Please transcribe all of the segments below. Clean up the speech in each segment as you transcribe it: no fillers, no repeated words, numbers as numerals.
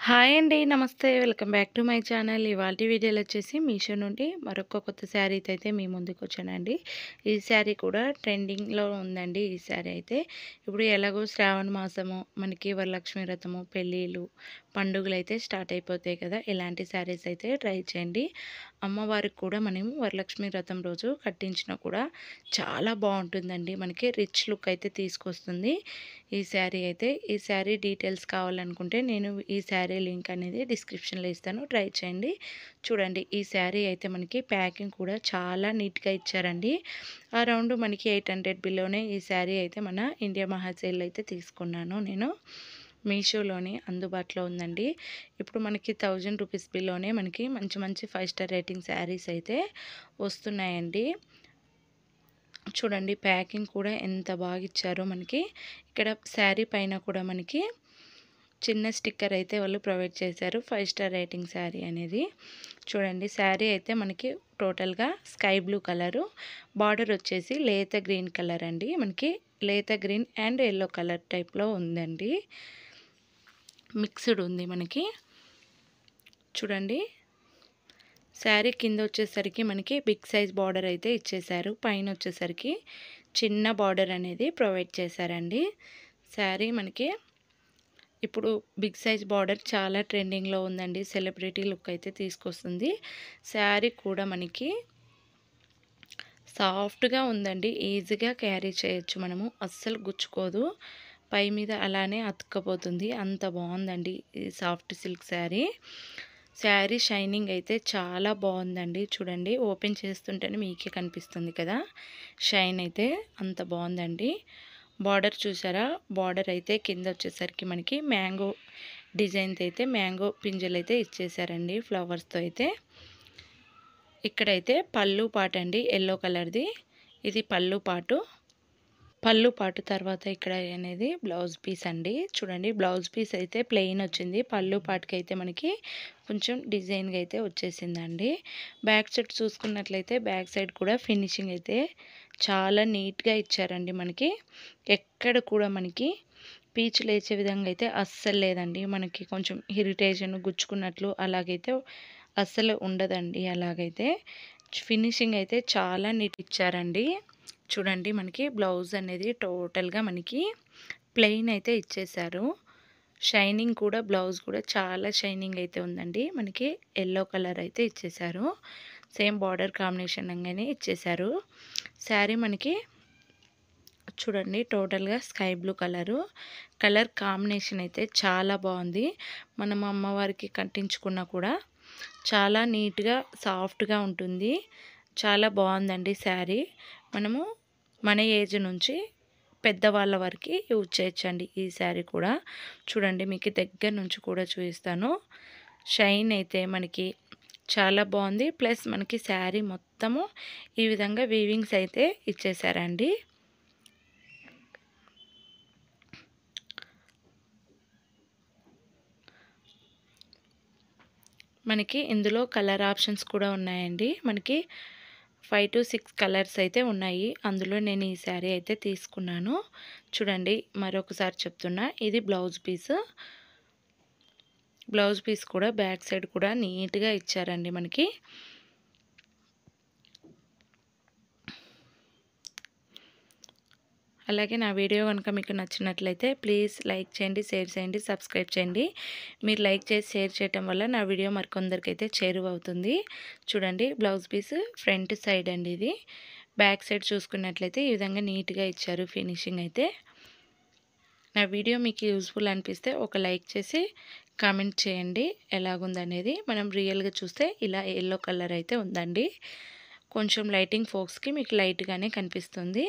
Hi అండి. నమస్తే. Welcome back to my channel. ఇవాల్టి వీడియోలో వచ్చేసి మీషో నుండి మరొక కొత్త శారీతో అయితే మీ ముందుకొచ్చానండి. ఈ శారీ కూడా ట్రెండింగ్‌లో ఉందండి. ఈ శారీ అయితే ఇప్పుడు ఎలాగో శ్రావణ మాసము, మనకి వరలక్ష్మి వ్రతము, పెళ్ళిళ్ళు, పండుగలైతే స్టార్ట్ అయిపోతాయి కదా! ఇలాంటి శారీస్ అయితే ట్రై చేయండి. అమ్మవారికి కూడా మనం వరలక్ష్మి వ్రతం రోజు కట్టించినా కూడా చాలా బావుంటుందండి. మనకి రిచ్ లుక్ అయితే తీసుకొస్తుంది ఈ శారీ అయితే. ఈ శారీ డీటెయిల్స్ కావాలనుకుంటే నేను ఈ శారీ లింక్ అనేది డిస్క్రిప్షన్‌లో ఇస్తాను. ట్రై చేయండి. చూడండి, ఈ శారీ అయితే మనకి ప్యాకింగ్ కూడా చాలా నీట్‌గా ఇచ్చారండి. అరౌండ్ మనకి 800 బిలోనే ఈ శారీ అయితే మన ఇండియా మహా సేల్‌లో అయితే తీసుకున్నాను నేను. మీషోలోనే అందుబాటులో ఉందండి. ఇప్పుడు మనకి 1000 రూపీస్ బిలోనే మనకి మంచి మంచి 5 స్టార్ రేటింగ్ శారీస్ అయితే వస్తున్నాయండి. చూడండి, ప్యాకింగ్ కూడా ఎంత బాగా ఇచ్చారో మనకి. ఇక్కడ శారీ పైన కూడా మనకి చిన్న స్టిక్కర్ అయితే వాళ్ళు ప్రొవైడ్ చేశారు, 5 స్టార్ రేటింగ్ శారీ అనేది. చూడండి, శారీ అయితే మనకి టోటల్గా స్కై బ్లూ కలరు, బార్డర్ వచ్చేసి లేత గ్రీన్ కలర్ అండి. మనకి లేత గ్రీన్ అండ్ ఎల్లో కలర్ టైప్లో ఉందండి, మిక్స్డ్ ఉంది మనకి. చూడండి, శారీ కింద వచ్చేసరికి మనకి బిగ్ సైజ్ బార్డర్ అయితే ఇచ్చేశారు. పైన వచ్చేసరికి చిన్న బార్డర్ అనేది ప్రొవైడ్ చేశారండి. శారీ మనకి ఇప్పుడు బిగ్ సైజ్ బార్డర్ చాలా ట్రెండింగ్లో ఉందండి. సెలబ్రిటీ లుక్ అయితే తీసుకొస్తుంది. శారీ కూడా మనకి సాఫ్ట్గా ఉందండి. ఈజీగా క్యారీ చేయొచ్చు మనము. అస్సలు గుచ్చుకోదు. పై మీద అలానే అతుక్కపోతుంది. అంత బాగుందండి ఈ soft silk sari. Sari shining అయితే చాలా బాగుందండి. చూడండి, ఓపెన్ చేస్తుంటేనే మీకే కనిపిస్తుంది కదా షైన్ అయితే. అంత బాగుందండి. బార్డర్ చూసారా? బార్డర్ అయితే కింద వచ్చేసరికి మనకి మ్యాంగో డిజైన్తో అయితే మ్యాంగో పింజలు అయితే ఇచ్చేసారండి ఫ్లవర్స్తో అయితే. ఇక్కడైతే పళ్ళు పాట అండి, ఎల్లో కలర్ది. ఇది పళ్ళు పాటు. పళ్ళు పాటు తర్వాత ఇక్కడ అనేది బ్లౌజ్ పీస్ అండి. చూడండి, బ్లౌజ్ పీస్ అయితే ప్లెయిన్ వచ్చింది. పళ్ళు పాటుకి అయితే మనకి కొంచెం డిజైన్గా అయితే వచ్చేసిందండి. బ్యాక్ సైడ్ చూసుకున్నట్లయితే బ్యాక్ సైడ్ కూడా ఫినిషింగ్ అయితే చాలా నీట్గా ఇచ్చారండి మనకి. ఎక్కడ కూడా మనకి పీచు లేచే విధంగా అయితే అస్సలు లేదండి. మనకి కొంచెం ఇరిటేషన్ గుచ్చుకున్నట్లు అలాగైతే అస్సలు ఉండదండి. అలాగైతే ఫినిషింగ్ అయితే చాలా నీట్ ఇచ్చారండి. చూడండి, మనకి బ్లౌజ్ అనేది టోటల్గా మనకి ప్లెయిన్ అయితే ఇచ్చేశారు. షైనింగ్ కూడా బ్లౌజ్ కూడా చాలా షైనింగ్ అయితే ఉందండి. మనకి ఎల్లో కలర్ అయితే ఇచ్చేశారు. సేమ్ బార్డర్ కాంబినేషన్ లాగానే ఇచ్చేశారు. శారీ మనకి చూడండి టోటల్గా స్కై బ్లూ కలర్ కాంబినేషన్ అయితే చాలా బాగుంది. మనం అమ్మవారికి కట్టించుకున్నా కూడా చాలా నీట్గా సాఫ్ట్గా ఉంటుంది. చాలా బాగుందండి శారీ. మనము మన ఏజ్ నుంచి పెద్దవాళ్ళ వరకు యూజ్ చేయొచ్చండి ఈ శారీ కూడా. చూడండి, మీకు దగ్గర నుంచి కూడా చూపిస్తాను. షైన్ అయితే మనకి చాలా బాగుంది. ప్లస్ మనకి శారీ మొత్తము ఈ విధంగా వీవింగ్స్ అయితే ఇచ్చేసారండి. మనకి ఇందులో కలర్ ఆప్షన్స్ కూడా ఉన్నాయండి. మనకి 5 to 6 కలర్స్ అయితే ఉన్నాయి. అందులో నేను ఈ శారీ అయితే తీసుకున్నాను. చూడండి, మరొకసారి చెప్తున్నా, ఇది బ్లౌజ్ పీస్. బ్లౌజ్ పీస్ కూడా బ్యాక్ సైడ్ కూడా నీట్గా ఇచ్చారండి మనకి. అలాగే నా వీడియో కనుక మీకు నచ్చినట్లయితే ప్లీజ్ లైక్ చేయండి, షేర్ చేయండి, సబ్స్క్రైబ్ చేయండి. మీరు లైక్ చేసి షేర్ చేయటం వల్ల నా వీడియో మరికొందరికైతే చేరువవుతుంది. చూడండి, బ్లౌజ్ పీస్ ఫ్రంట్ సైడ్ అండి ఇది. బ్యాక్ సైడ్ చూసుకున్నట్లయితే ఈ విధంగా నీట్గా ఇచ్చారు ఫినిషింగ్ అయితే. నా వీడియో మీకు యూజ్ఫుల్ అనిపిస్తే ఒక లైక్ చేసి కామెంట్ చేయండి ఎలాగుందనేది. మనం రియల్గా చూస్తే ఇలా ఎల్లో కలర్ అయితే ఉందండి. కొంచెం లైటింగ్ ఫోక్స్కి మీకు లైట్గానే కనిపిస్తుంది.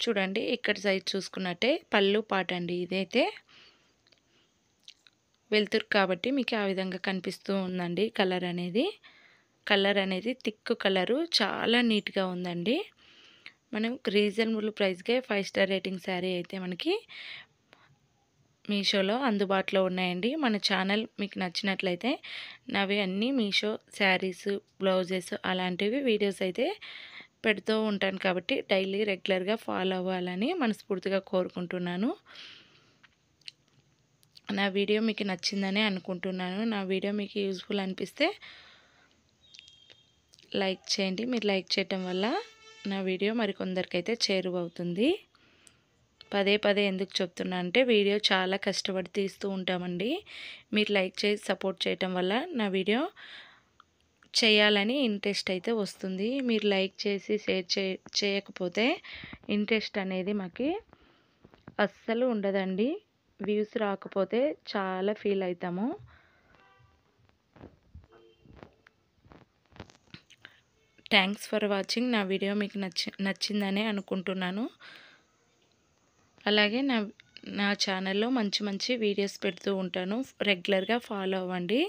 చూడండి, ఇక్కడ సైజ్ చూసుకున్నట్టే పళ్ళు పాట అండి. ఇదైతే వెలుతురు కాబట్టి మీకు ఆ విధంగా కనిపిస్తూ ఉందండి. కలర్ అనేది థిక్ కలరు, చాలా నీట్గా ఉందండి. మనం రీజనబుల్ ప్రైస్కే 5 స్టార్ రేటింగ్ శారీ అయితే మనకి మీషోలో అందుబాటులో ఉన్నాయండి. మన ఛానల్ మీకు నచ్చినట్లయితే నావి అన్నీ మీషో శారీస్, బ్లౌజెస్ అలాంటివి వీడియోస్ అయితే పెడుతూ ఉంటాను కాబట్టి డైలీ రెగ్యులర్గా ఫాలో అవ్వాలని మనస్ఫూర్తిగా కోరుకుంటున్నాను. నా వీడియో మీకు నచ్చిందని అనుకుంటున్నాను. నా వీడియో మీకు యూజ్ఫుల్ అనిపిస్తే లైక్ చేయండి. మీరు లైక్ చేయటం వల్ల నా వీడియో మరికొందరికైతే చేరువవుతుంది. పదే పదే ఎందుకు చెప్తున్నా అంటే వీడియో చాలా కష్టపడి తీస్తూ ఉంటామండి. మీరు లైక్ చేసి సపోర్ట్ చేయటం వల్ల నా వీడియో చేయాలని ఇంట్రెస్ట్ అయితే వస్తుంది. మీరు లైక్ చేసి షేర్ చేయకపోతే ఇంట్రెస్ట్ అనేది మాకు అస్సలు ఉండదండి. వ్యూస్ రాకపోతే చాలా ఫీల్ అవుతాము. Thanks for watching. నా వీడియో మీకు నచ్చిందనే అనుకుంటున్నాను. అలాగే నా ఛానల్లో మంచి మంచి వీడియోస్ పెడుతూ ఉంటాను. రెగ్యులర్గా ఫాలో అవ్వండి.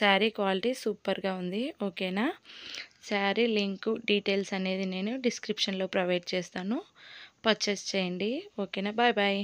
శారీ క్వాలిటీ సూపర్గా ఉంది. ఓకేనా? శారీ లింకు డీటెయిల్స్ అనేది నేను డిస్క్రిప్షన్లో ప్రొవైడ్ చేస్తాను. పర్చేస్ చేయండి. ఓకేనా? Bye bye.